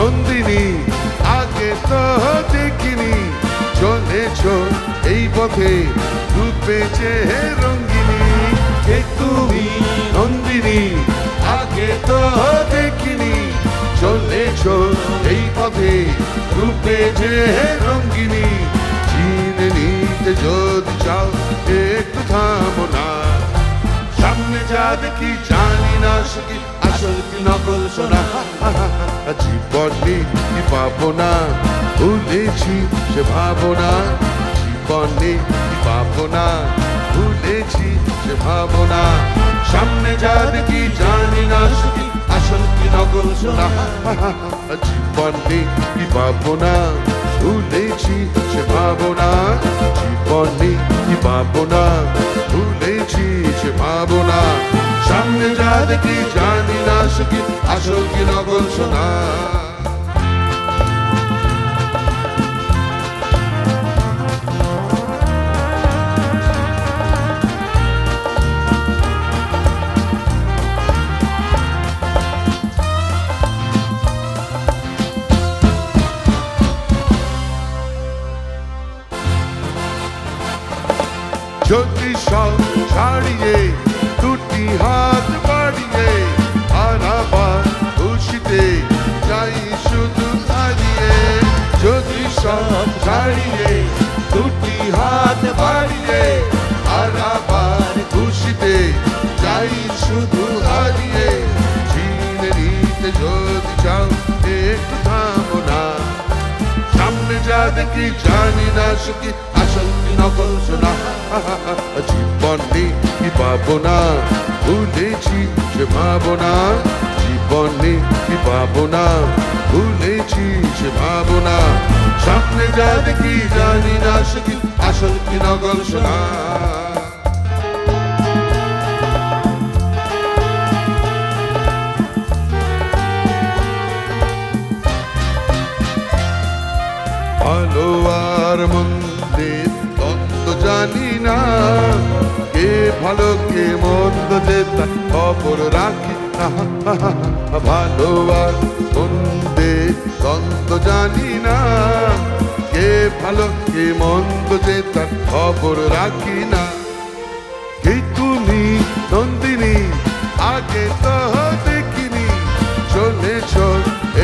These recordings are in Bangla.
নন্দিনী আগে তো দেখিনি, চলেছ এই পথে রূপে যে রঙ্গিনী। কে তুমি নন্দিনী আগে তো দেখিনি, চলেছ এই পথে রূপে যে রঙ্গিনী। চিনে নিতে যদি চাও একটু থামো না, সামনে যা দেখি জানি না সে কি আসল কি নকল সোনা। জীবনে কি পাবো না, ভুলেছি সে ভাবনা। জীবনে কি পাবো না, ভুলেছি সে ভাবনা। সামনে যা দেখি জানি না সে কি আসল কি নকল সোনা। জীবনে কি পাবো না, ভুলেছি সে ভাবনা। জীবনে কি পাবো না, ভুলেছি সে ভাবনা। সামনে যা দেখি জানি না সে কি আসল কি নকল সোনা। যদি সব ছাড়িয়ে দুটি হাত বাড়িয়ে আর আবার খুশিতে যাই শুধু হারিয়ে। যদি সব ছাড়িয়ে দুটি হাত বাড়িয়ে আর আবার খুশিতে যাই শুধু হারিয়ে। চিনে নিতে যদি চাও একটু থামো না, সামনে যা দেখি জানি না সে কি আসল কি নকল সোনা। জীবনে কি পাবো না, ভুলেছি সে ভাবনা। জীবনে কি পাবো না, ভুলেছি সে ভাবনা। সামনে যা দেখি জানি না সে কি আসল কি নকল সোনা। ভালো আর মন্দের দ্বন্দ্ব জানি না, কে ভালো কে মন্দ যে তার খবর রাখি না। ভালো আর মন্দের দ্বন্দ্ব জানি না, কে ভালো কে মন্দ যে তার খবর রাখি না। কে তুমি নন্দিনী আগে তো দেখিনি, চলেছ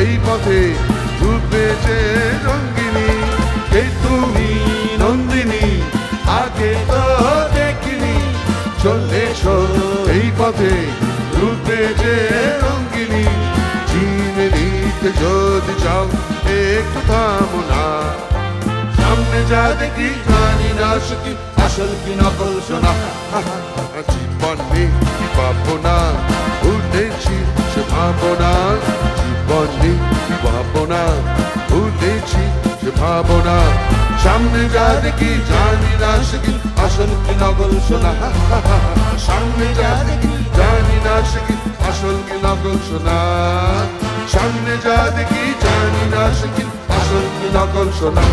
এই পথে রূপে যে রঙ্গিনী। কে তুমি নন্দিনী আগে তো দেখিনি, চলেছ এই পথে রূপে যে রঙ্গিনী। চিনে নিতে যদি চাও একটু থামো না, সামনে যা দেখি জানি না সে কি আসল কি নকল সোনা। জীবনে কি পাবো না, ভুলেছি সে ভাবনা। জীবনে কি পাবো না, ভুলেছি সে ভাবনা। সামনে যা দেখি জানি না সে কি আসল কি নকল সোনা। সামনে যা দেখি জানি না সে কি আসল কি নকল সোনা। সামনে যা দেখি জানি না সে কি আসল কি নকল সোনা।